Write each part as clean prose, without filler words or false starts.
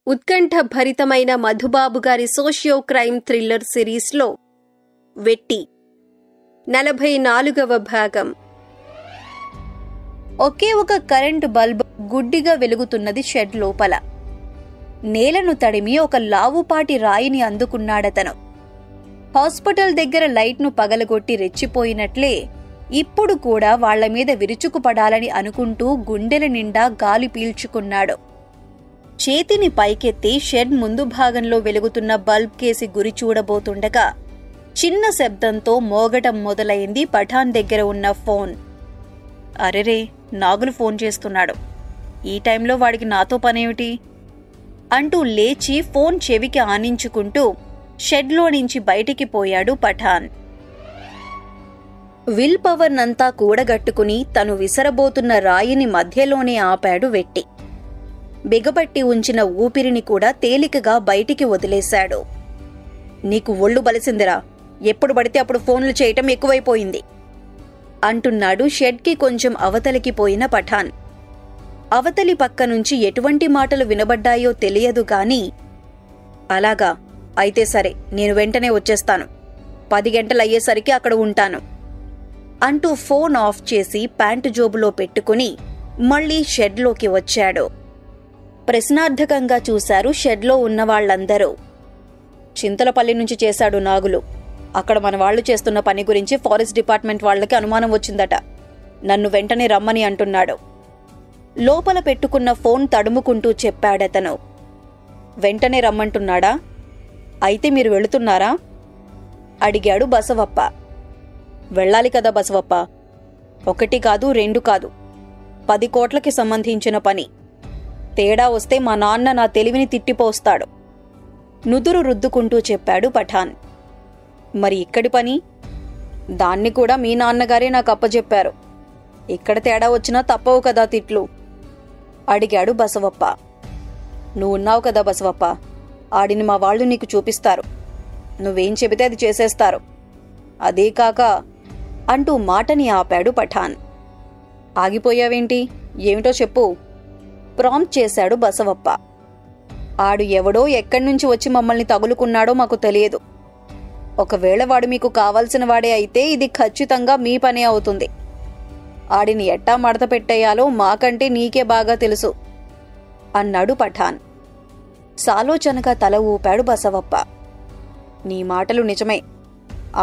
ఉత్కంఠభరితమైన మధుబాబు గారి socio crime thriller సిరీస్లో వెట్టి 44వ భాగం. ఒకే ఒక కరెంటు బల్బ్ గుడ్డిగా వెలుగుతున్నది షెడ్ లోపల. నేలను తడిమి ఒక లావుపాటి రాయిని అందుకున్నాడతను. హాస్పిటల్ దగ్గర లైట్ను పగలగొట్టి రెచ్చిపోయినట్లే ఇప్పుడు కూడా వాళ్లమీద విరుచుకుపడాలని అనుకుంటూ గుండెల నిండా గాలి పీల్చుకున్నాడు. చేతిని పైకెత్తి షెడ్ ముందు భాగంలో వెలుగుతున్న బల్బ్ కేసి గురి చూడబోతుండగా చిన్న శబ్దంతో మోగటం మొదలైంది పఠాన్ దగ్గర ఉన్న ఫోన్. అరెరే, నాగులు ఫోన్ చేస్తున్నాడు. ఈ టైంలో వాడికి నాతో పనేమిటి అంటూ లేచి ఫోన్ చెవికి ఆనించుకుంటూ షెడ్లో నుంచి బయటికి పోయాడు పఠాన్. విల్ పవర్నంతా కూడగట్టుకుని తను విసరబోతున్న రాయిని మధ్యలోనే ఆపాడు వెట్టి. బిగబట్టి ఉంచిన ఊపిరిని కూడా తేలికగా బయటికి వదిలేశాడు. నీకు ఒళ్ళు బలిసిందిరా, ఎప్పుడు పడితే అప్పుడు ఫోన్లు చేయటం ఎక్కువైపోయింది అంటున్నాడు షెడ్కి కొంచెం అవతలికి పోయిన పఠాన్. అవతలి పక్క నుంచి ఎటువంటి మాటలు వినబడ్డాయో తెలియదు గాని, అలాగా, అయితే సరే, నేను వెంటనే వచ్చేస్తాను, 10 గంటలయ్యేసరికి అక్కడ ఉంటాను అంటూ ఫోన్ ఆఫ్ చేసి ప్యాంటు జోబులో పెట్టుకుని మళ్లీ షెడ్లోకి వచ్చాడు. ప్రశ్నార్థకంగా చూశారు షెడ్లో ఉన్నవాళ్లందరూ. చింతలపల్లి నుంచి చేశాడు నాగులు. అక్కడ మన వాళ్లు చేస్తున్న పని గురించి ఫారెస్ట్ డిపార్ట్మెంట్ వాళ్లకి అనుమానం వచ్చిందట. నన్ను వెంటనే రమ్మని అంటున్నాడు. లోపల పెట్టుకున్న ఫోన్ తడుముకుంటూ చెప్పాడతను. వెంటనే రమ్మంటున్నాడా? అయితే మీరు వెళుతున్నారా అడిగాడు బసవప్ప. వెళ్ళాలి కదా బసవప్ప. 1 కాదు 2 కాదు, 10 కోట్లకి సంబంధించిన పని. తేడా వస్తే మా నాన్న నా తెలివిని తిట్టిపోస్తాడు నుదురు రుద్దుకుంటూ చెప్పాడు పఠాన్. మరి ఇక్కడి పని? దాన్ని కూడా మీ నాన్నగారే నాకు అప్పచెప్పారు. ఇక్కడ తేడా వచ్చినా తప్పవు కదా తిట్లు అడిగాడు బసవప్ప. నువ్వున్నావు కదా బసవప్ప, ఆడిని మా వాళ్ళు నీకు చూపిస్తారు. నువ్వేం చెబితే అది చేసేస్తారు. అదే కాక అంటూ మాటని ఆపాడు పఠాన్. ఆగిపోయావేంటి? ఏమిటో చెప్పు ప్రాంప్ట్ చేశాడు బసవప్ప. ఆడు ఎవడో ఎక్కడ్నుంచి వచ్చి మమ్మల్ని తగులుకున్నాడో మాకు తెలియదు. ఒకవేళ వాడు మీకు కావాల్సిన వాడే అయితే ఇది ఖచ్చితంగా మీ పనే అవుతుంది. ఆడిని ఎట్టా మడత పెట్టేయాలో మాకంటే నీకే బాగా తెలుసు అన్నాడు పఠాన్. సాలోచనగా తల ఊపాడు బసవప్ప. నీ మాటలు నిజమే.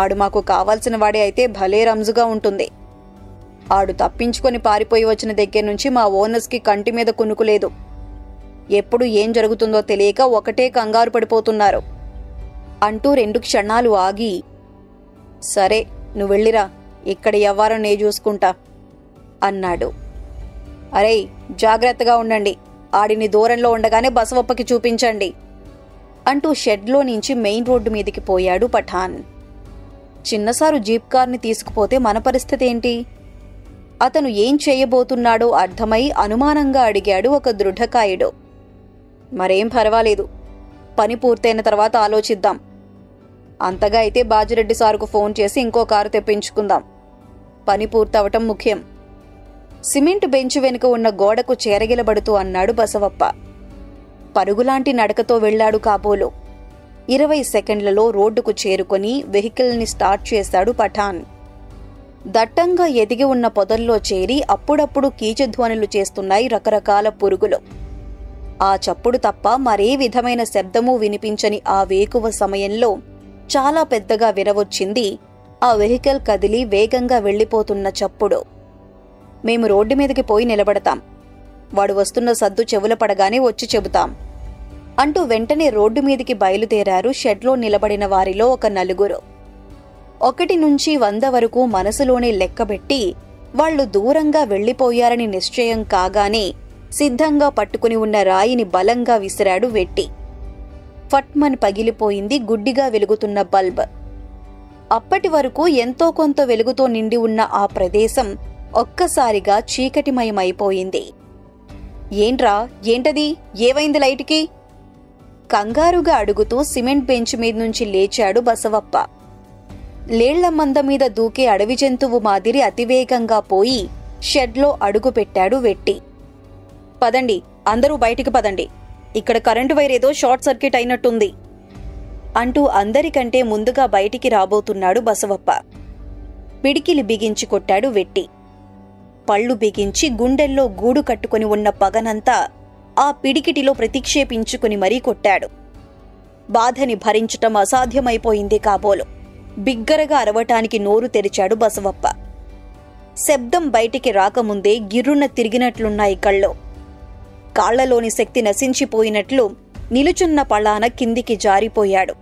ఆడు మాకు కావాల్సిన వాడే అయితే భలే రంజుగా ఉంటుంది. ఆడు తప్పించుకొని పారిపోయి వచ్చిన దగ్గర నుంచి మా ఓనర్స్కి కంటి మీద కునుకులేదు. ఎప్పుడు ఏం జరుగుతుందో తెలియక ఒకటే కంగారు పడిపోతున్నారు అంటూ 2 క్షణాలు ఆగి, సరే నువ్వెళ్ళిరా, ఇక్కడ ఎవ్వారో నే చూసుకుంటా అన్నాడు. అరే, జాగ్రత్తగా ఉండండి, ఆడిని దూరంలో ఉండగానే బసవప్పకి చూపించండి అంటూ షెడ్లో నుంచి మెయిన్ రోడ్డు మీదికి పోయాడు పఠాన్. చిన్నసారు జీప్ కార్ని తీసుకుపోతే మన పరిస్థితి ఏంటి? అతను ఏం చేయబోతున్నాడో అర్థమై అనుమానంగా అడిగాడు ఒక దృఢకాయుడు. మరేం పర్వాలేదు, పని పూర్తయిన తర్వాత ఆలోచిద్దాం. అంతగా అయితే బాజిరెడ్డి సారుకు ఫోన్ చేసి ఇంకో కారు తెప్పించుకుందాం. పని పూర్తవటం ముఖ్యం. సిమెంట్ బెంచ్ వెనుక ఉన్న గోడకు చేరగిలబడుతూ అన్నాడు బసవప్ప. పరుగులాంటి నడకతో వెళ్లాడు కాబోలు. 20 సెకండ్లలో రోడ్డుకు చేరుకొని వెహికల్ని స్టార్ట్ చేశాడు పఠాన్. దట్టంగా ఎదిగి ఉన్న పొదల్లో చేరి అప్పుడప్పుడు కీచుధ్వనులు చేస్తున్నాయి రకరకాల పురుగులు. ఆ చప్పుడు తప్ప మరే విధమైన శబ్దమూ వినిపించని ఆ వేకువ సమయంలో చాలా పెద్దగా వినవచ్చింది ఆ వెహికల్ కదిలి వేగంగా వెళ్లిపోతున్న చప్పుడు. మేము రోడ్డు మీదకి పోయి నిలబడతాం. వాడు వస్తున్న సద్దు చెవుల పడగానే వచ్చి చెబుతాం అంటూ వెంటనే రోడ్డు మీదికి బయలుదేరారు షెడ్లో నిలబడిన వారిలో ఒక 4. 1 నుంచి 100 వరకు మనసులోనే లెక్కబెట్టి వాళ్లు దూరంగా వెళ్లిపోయారని నిశ్చయం కాగానే సిద్ధంగా పట్టుకుని ఉన్న రాయిని బలంగా విసిరాడు వెట్టి. ఫట్మన్ పగిలిపోయింది గుడ్డిగా వెలుగుతున్న బల్బ్. అప్పటి వరకు ఎంతో కొంత వెలుగుతో నిండి ఉన్న ఆ ప్రదేశం ఒక్కసారిగా చీకటిమయమైపోయింది. ఏంట్రా, ఏంటది? ఏవైంది లైట్కి? కంగారుగా అడుగుతూ సిమెంట్ బెంచ్ మీద నుంచి లేచాడు బసవప్ప. లేళ్ల మంద మీద దూకే అడవి జంతువు మాదిరి అతివేగంగా పోయి షెడ్లో అడుగుపెట్టాడు వెట్టి. పదండి, అందరూ బయటికి పదండి, ఇక్కడ కరెంటు వైర్ ఏదో షార్ట్ సర్క్యూట్ అయినట్టుంది అంటూ అందరికంటే ముందుగా బయటికి రాబోతున్నాడు బసవప్ప. పిడికిలి బిగించి కొట్టాడు వెట్టి. పళ్ళు బిగించి గుండెల్లో గూడు కట్టుకుని ఉన్న పగనంతా ఆ పిడికిటిలో ప్రతిక్షేపించుకుని మరీ కొట్టాడు. బాధని భరించటం అసాధ్యమైపోయింది కాబోలు. బిగ్గరగా అరవటానికి నోరు తెరిచాడు బసవప్ప. శబ్దం బయటికి రాకముందే గిర్రున తిరిగినట్లున్నాయి కళ్ళు. కాళ్లలోని శక్తి నశించిపోయినట్లు నిలుచున్న పళాన కిందికి జారిపోయాడు.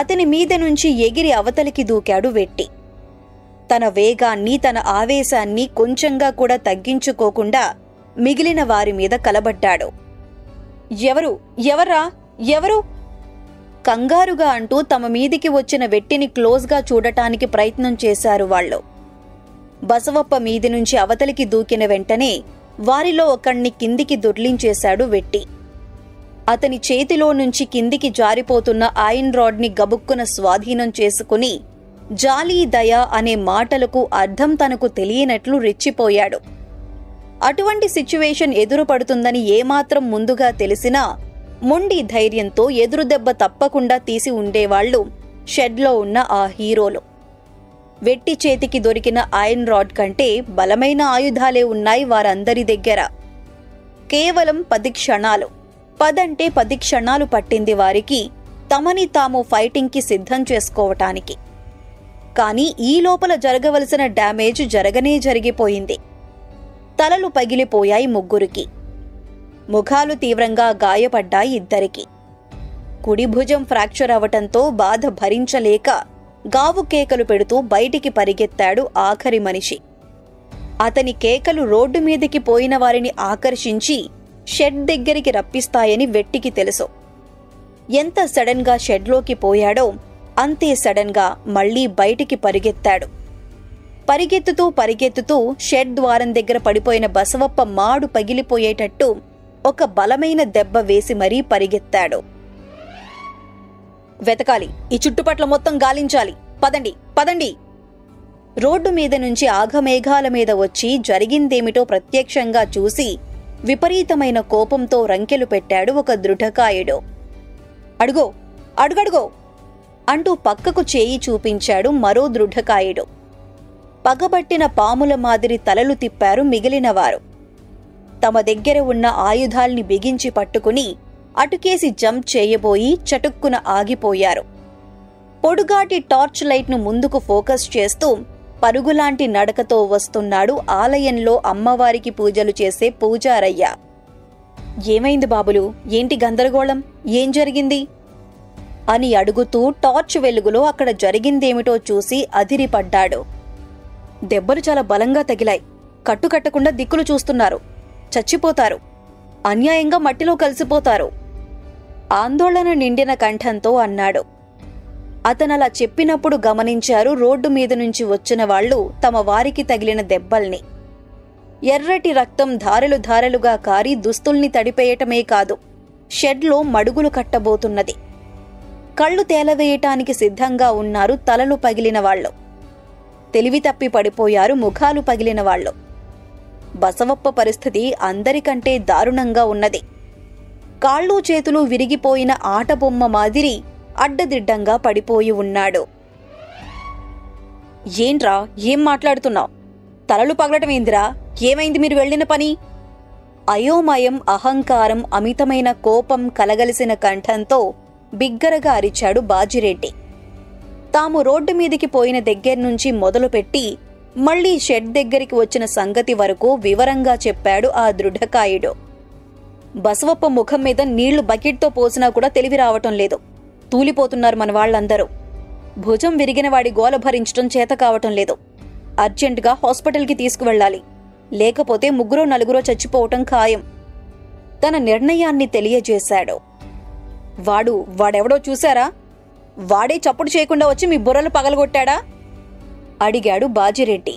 అతని మీద నుంచి ఎగిరి అవతలికి దూకాడు వెట్టి. తన వేగాన్ని, తన ఆవేశాన్ని కొంచెంగా కూడా తగ్గించుకోకుండా మిగిలిన వారి మీద కలబడ్డాడు. ఎవరు ఎవరా ఎవరు కంగారుగా అంటూ తమ మీదికి వచ్చిన వెట్టిని క్లోజ్గా చూడటానికి ప్రయత్నం చేశారు వాళ్ళు. బసవప్ప మీది నుంచి అవతలికి దూకిన వెంటనే వారిలో ఒకణ్ణి కిందికి దొర్లించేశాడు వెట్టి. అతని చేతిలో నుంచి కిందికి జారిపోతున్న ఐరన్ రాడ్ని గబుక్కున స్వాధీనం చేసుకుని జాలి, దయ అనే మాటలకు అర్థం తనకు తెలియనట్లు రెచ్చిపోయాడు. అటువంటి సిచ్యువేషన్ ఎదురుపడుతుందని ఏమాత్రం ముందుగా తెలిసినా మొండి ధైర్యంతో ఎదురుదెబ్బ తప్పకుండా తీసి ఉండేవాళ్లు షెడ్లో ఉన్న ఆ హీరోలు. వెట్టి చేతికి దొరికిన ఐరన్ రాడ్ కంటే బలమైన ఆయుధాలే ఉన్నాయి వారందరి దగ్గర. కేవలం 10 క్షణాలు, 10 అంటే 10 క్షణాలు పట్టింది వారికి తమని తాము ఫైటింగ్కి సిద్ధం చేసుకోవటానికి. కానీ ఈ లోపల జరగవలసిన డ్యామేజ్ జరగనే జరిగిపోయింది. తలలు పగిలిపోయాయి ముగ్గురికి. ముఖాలు తీవ్రంగా గాయపడ్డాయి ఇద్దరికి. కుడి భుజం ఫ్రాక్చర్ అవటంతో బాధ భరించలేక గావు కేకలు పెడుతూ బయటికి పరిగెత్తాడు ఆఖరి మనిషి. అతని కేకలు రోడ్డు మీదికి పోయిన వారిని ఆకర్షించి షెడ్ దగ్గరికి రప్పిస్తాయని వెట్టికి తెలుసు. ఎంత సడన్గా షెడ్లోకి పోయాడో అంతే సడన్గా మళ్లీ బయటికి పరిగెత్తాడు. పరిగెత్తుతూ షెడ్ ద్వారం దగ్గర పడిపోయిన బసవప్ప మాడు పగిలిపోయేటట్టు ఒక బలమైన దెబ్బ వేసి మరీ పరిగెత్తాడు. వెతకాలి, ఈ చుట్టుపట్ల మొత్తం గాలించాలి, పదండి పదండి. రోడ్డు మీద నుంచి ఆఘమేఘాల మీద వచ్చి జరిగిందేమిటో ప్రత్యక్షంగా చూసి విపరీతమైన కోపంతో రంకెలు పెట్టాడు ఒక దృఢకాయుడు. అడుగో అడుగడుగో అంటూ పక్కకు చేయి చూపించాడు మరో దృఢకాయుడు. పగబట్టిన పాముల మాదిరి తలలు తిప్పారు మిగిలినవారు. తమ దగ్గర ఉన్న ఆయుధాల్ని బిగించి పట్టుకుని అటుకేసి జంప్ చేయబోయి చటుక్కున ఆగిపోయారు. పొడుగాటి టార్చ్ లైట్ను ముందుకు ఫోకస్ చేస్తూ పరుగులాంటి నడకతో వస్తున్నాడు ఆలయంలో అమ్మవారికి పూజలు చేసే పూజారయ్య. ఏమైంది బాబులు, ఏంటి గందరగోళం, ఏం జరిగింది అని అడుగుతూ టార్చ్ వెలుగులో అక్కడ జరిగిందేమిటో చూసి అదిరిపడ్డాడు. దెబ్బలు చాలా బలంగా తగిలాయి. కట్టుకట్టకుండా దిక్కులు చూస్తున్నారు. చచ్చిపోతారు, అన్యాయంగా మట్టిలో కలిసిపోతారు ఆందోళన నిండిన కంఠంతో అన్నాడు. అతనలా చెప్పినప్పుడు గమనించారు రోడ్డు మీద నుంచి వచ్చిన వాళ్లు తమ వారికి తగిలిన దెబ్బల్ని. ఎర్రటి రక్తం ధారలు ధారలుగా కారి దుస్తుల్ని తడిపేయటమే కాదు, షెడ్లో మడుగులు కట్టబోతున్నది. కళ్ళు తేలవేయటానికి సిద్ధంగా ఉన్నారు తలలు పగిలిన వాళ్లు. తెలివి తప్పి పడిపోయారు ముఖాలు పగిలిన వాళ్లు. బసవప్ప పరిస్థితి అందరికంటే దారుణంగా ఉన్నది. కాళ్ళు చేతులు విరిగిపోయిన ఆటబొమ్మ మాదిరి అడ్డదిడ్డంగా పడిపోయి ఉన్నాడు. ఏంట్రా, ఏం మాట్లాడుతున్నావు? తలలు పగలటమేందిరా? ఏమైంది మీరు వెళ్లిన పని? అయోమయం, అహంకారం, అమితమైన కోపం కలగలిసిన కంఠంతో బిగ్గరగా అరిచాడు బాజిరెడ్డి. తాము రోడ్డు మీదికి పోయిన దగ్గర్నుంచి మొదలుపెట్టి మళ్లీ షెడ్ దగ్గరికి వచ్చిన సంగతి వరకు వివరంగా చెప్పాడు ఆ దృఢకాయుడు. బసవప్ప ముఖం మీద నీళ్లు బకెట్తో పోసినా కూడా తెలివి రావటం లేదు. తూలిపోతున్నారు మన వాళ్లందరూ. భుజం విరిగిన వాడి గోల భరించటం చేత కావటం లేదు. అర్జెంటుగా హాస్పిటల్కి తీసుకువెళ్లాలి, లేకపోతే 3-4 చచ్చిపోవటం ఖాయం. తన నిర్ణయాన్ని తెలియజేశాడు. వాడెవడో చూశారా? వాడే చప్పుడు చేయకుండా వచ్చి మీ బుర్రలు పగలగొట్టాడా? అడిగాడు బాజిరెడ్డి.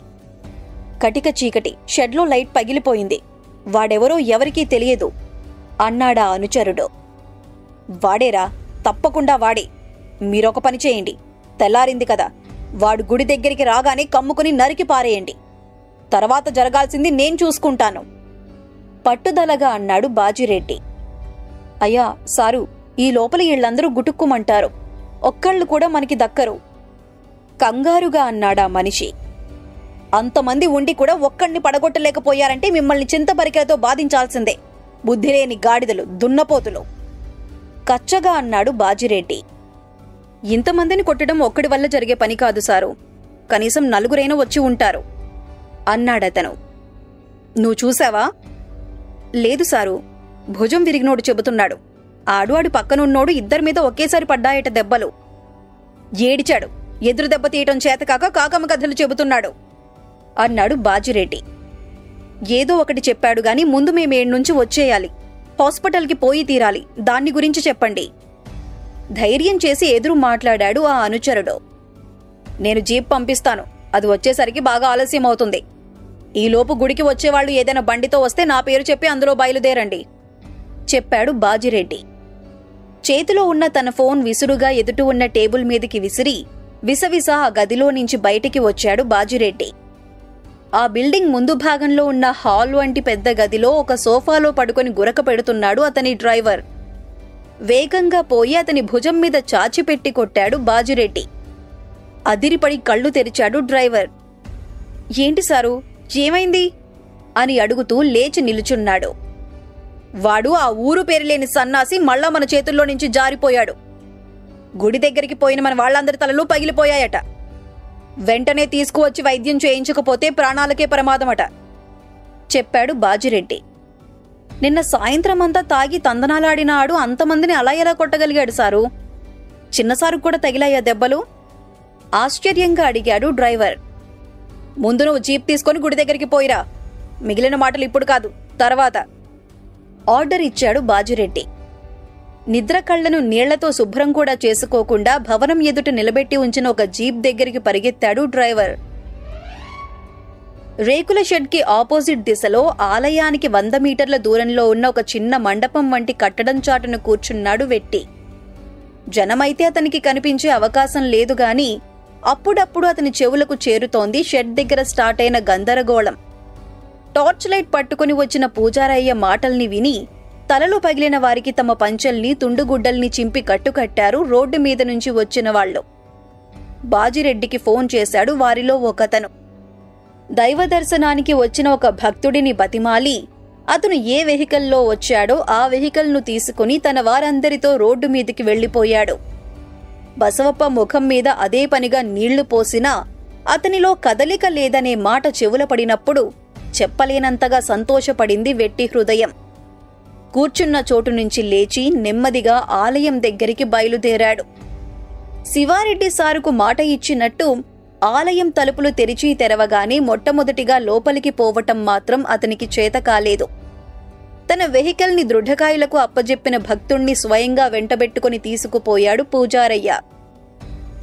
కటిక చీకటి, షెడ్లో లైట్ పగిలిపోయింది. వాడెవరో ఎవరికీ తెలియదు అన్నాడా అనుచరుడు. వాడేరా, తప్పకుండా వాడే. మీరొక పని చేయండి, తెల్లారింది కదా, వాడు గుడి దగ్గరికి రాగానే కమ్ముకుని నరికి పారేయండి. తర్వాత జరగాల్సింది నేను చూసుకుంటాను పట్టుదలగా అన్నాడు బాజిరెడ్డి. అయ్యా సారు, ఈ లోపల వీళ్ళందరూ గుటుక్కుమంటారు, ఒక్కళ్ళు కూడా మనకి దక్కరు కంగారుగా అన్నాడా మనిషి. అంతమంది ఉండి కూడా ఒక్కడిని పడగొట్టలేకపోయారంటే మిమ్మల్ని చింతపరికలతో బాధించాల్సిందే, బుద్ధిలేని గాడిదలు, దున్నపోతులు కచ్చగా అన్నాడు బాజిరెడ్డి. ఇంతమందిని కొట్టడం ఒక్కడి వల్ల జరిగే పని కాదు సారు, కనీసం నలుగురైనా వచ్చి ఉంటారు అన్నాడతను. నువ్వు చూసావా? లేదు సారు, భుజం విరిగినోడు చెబుతున్నాడు. ఆడు పక్కనున్నోడు ఇద్దరి మీద ఒకేసారి పడ్డాయట దెబ్బలు. ఏడిచాడు, ఎదురు దెబ్బ తీయటం చేతకాక కాకమ్మ కథలు చెబుతున్నాడు అన్నాడు బాజిరెడ్డి. ఏదో ఒకటి చెప్పాడు గాని ముందు మేమేడ్నుంచి వచ్చేయాలి, హాస్పిటల్కి పోయి తీరాలి, దాన్ని గురించి చెప్పండి ధైర్యం చేసి ఎదురు మాట్లాడాడు ఆ అనుచరుడు. నేను జీప్ పంపిస్తాను, అది వచ్చేసరికి బాగా ఆలస్యం అవుతుంది. ఈలోపు గుడికి వచ్చేవాళ్లు ఏదైనా బండితో వస్తే నా పేరు చెప్పి అందులో బయలుదేరండి చెప్పాడు బాజిరెడ్డి. చేతిలో ఉన్న తన ఫోన్ విసురుగా ఎదుటి ఉన్న టేబుల్ మీదికి విసిరి విసవిస ఆ గదిలో నుంచి బయటికి వచ్చాడు బాజిరెడ్డి. ఆ బిల్డింగ్ ముందు భాగంలో ఉన్న హాల్ వంటి పెద్ద గదిలో ఒక సోఫాలో పడుకొని గురక పెడుతున్నాడు అతని డ్రైవర్. వేగంగా పోయి అతని భుజం మీద చాచిపెట్టి కొట్టాడు బాజిరెడ్డి. అదిరిపడి కళ్ళు తెరిచాడు డ్రైవర్. ఏంటి సారు, ఏమైంది అని అడుగుతూ లేచి నిలుచున్నాడు. వాడు ఆ ఊరు పేరులేని సన్నాసి మళ్ళా మన చేతుల్లో నుంచి జారిపోయాడు. గుడి దగ్గరికి పోయిన మన వాళ్లందరి తలలు పగిలిపోయాయట. వెంటనే తీసుకువచ్చి వైద్యం చేయించకపోతే ప్రాణాలకే ప్రమాదమట చెప్పాడు బాజిరెడ్డి. నిన్న సాయంత్రమంతా తాగి తందనాలాడిన ఆడు అంతమందిని అలా ఎలా కొట్టగలిగాడు సారు? చిన్నసారు కూడా తగిలాయా దెబ్బలు ఆశ్చర్యంగా అడిగాడు డ్రైవర్. ముందు నువ్వు జీప్ తీసుకొని గుడి దగ్గరికి పోయిరా, మిగిలిన మాటలు ఇప్పుడు కాదు, తర్వాత ఆర్డర్ ఇచ్చాడు బాజిరెడ్డి. నిద్ర కళ్లను నీళ్లతో శుభ్రం కూడా చేసుకోకుండా భవనం ఎదుట నిలబెట్టి ఉంచిన ఒక జీప్ దగ్గరికి పరిగెత్తాడు డ్రైవర్. రేకుల షెడ్కి ఆపోజిట్ దిశలో ఆలయానికి 100 మీటర్ల దూరంలో ఉన్న ఒక చిన్న మండపం వంటి కట్టడం చాటును కూర్చున్నాడు వెట్టి. జనమైతే అతనికి కనిపించే అవకాశం లేదు గాని అప్పుడప్పుడు అతని చెవులకు చేరుతోంది షెడ్ దగ్గర స్టార్ట్ అయిన గందరగోళం. టార్చ్ లైట్ పట్టుకుని వచ్చిన పూజారయ్య మాటల్ని విని తలలు పగిలిన వారికి తమ పంచెల్ని తుండుగుడ్డల్ని చింపి కట్టుకట్టారు రోడ్డు మీద నుంచి వచ్చిన వాళ్లు. బాజిరెడ్డికి ఫోన్ చేశాడు వారిలో ఒకతను. దైవ దర్శనానికి వచ్చిన ఒక భక్తుడిని బతిమాలి అతను ఏ వెహికల్లో వచ్చాడో ఆ వెహికల్ను తీసుకుని తన వారందరితో రోడ్డు మీదికి వెళ్లిపోయాడు. బసవప్ప ముఖం మీద అదే పనిగా నీళ్లు పోసినా అతనిలో కదలిక లేదనే మాట చెవుల పడినప్పుడు చెప్పలేనంతగా సంతోషపడింది వెట్టి హృదయం. కూర్చున్న చోటు నుంచి లేచి నెమ్మదిగా ఆలయం దగ్గరికి బయలుదేరాడు. శివారెడ్డి సారుకు మాట ఇచ్చినట్టు ఆలయం తలుపులు తెరిచి తెరవగానే మొట్టమొదటిగా లోపలికి పోవటం మాత్రం అతనికి చేత కాలేదు. తన వెహికల్ని దృఢకాయలకు అప్పజెప్పిన భక్తుణ్ణి స్వయంగా వెంటబెట్టుకుని తీసుకుపోయాడు పూజారయ్య.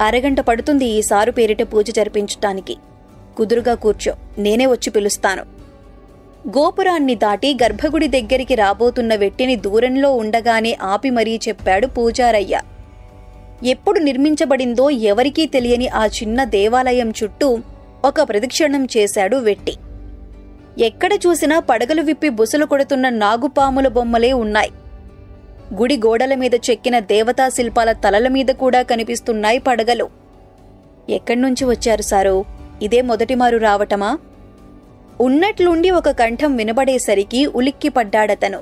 అరగంట పడుతుంది ఈ సారు పేరిట పూజ జరిపించటానికి, కుదురుగా కూర్చో, నేనే వచ్చి పిలుస్తాను. గోపురాన్ని దాటి గర్భగుడి దగ్గరికి రాబోతున్న వెట్టిని దూరంలో ఉండగానే ఆపి మరీ చెప్పాడు పూజారయ్య. ఎప్పుడు నిర్మించబడిందో ఎవరికీ తెలియని ఆ చిన్న దేవాలయం చుట్టూ ఒక ప్రదక్షిణం చేశాడు వెట్టి. ఎక్కడ చూసినా పడగలు విప్పి బుసలు కొడుతున్న నాగుపాముల బొమ్మలే ఉన్నాయి. గుడి గోడల మీద చెక్కిన దేవతా శిల్పాల తలల మీద కూడా కనిపిస్తున్నాయి పడగలు. ఎక్కడ్నుంచి వచ్చారు సారు? ఇదే మొదటిమారు రావటమా? ఉన్నట్లుండి ఒక కంఠం వినబడేసరికి ఉలిక్కిపడ్డాడతను.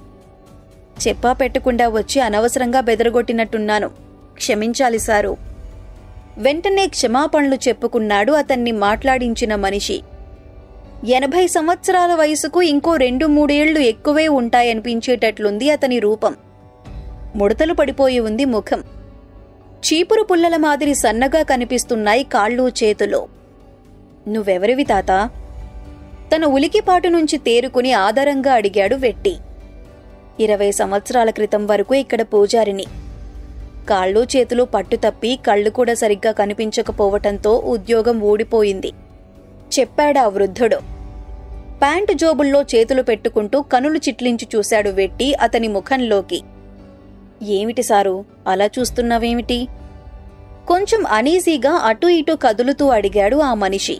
చెప్పా పెట్టకుండా వచ్చి అనవసరంగా బెదరగొట్టినట్టున్నాను, క్షమించాలి సారు. వెంటనే క్షమాపణలు చెప్పుకున్నాడు అతన్ని మాట్లాడించిన మనిషి. 80 సంవత్సరాల వయసుకు ఇంకో 2-3 ఏళ్లు ఎక్కువే ఉంటాయనిపించేటట్లుంది అతని రూపం. ముడతలు పడిపోయి ఉంది ముఖం. చీపురు పుల్లల మాదిరి సన్నగా కనిపిస్తున్నాయి కాళ్ళు చేతులు. నువ్వెవరివి తాత? తన ఉలికిపాటు నుంచి తేరుకుని ఆదరంగా అడిగాడు వెట్టి. 20 సంవత్సరాల క్రితం వరకు ఇక్కడ పూజారిని. కాళ్ళు చేతులు పట్టుతప్పి కళ్ళు కూడా సరిగ్గా కనిపించకపోవటంతో ఉద్యోగం ఊడిపోయింది చెప్పాడా వృద్ధుడు. ప్యాంటు జోబుల్లో చేతులు పెట్టుకుంటూ కనులు చిట్లించి చూశాడు వెట్టి అతని ముఖంలోకి. ఏమిటి సారు, అలా చూస్తున్నావేమిటి? కొంచెం అనీజీగా అటూ ఇటూ కదులుతూ అడిగాడు ఆ మనిషి.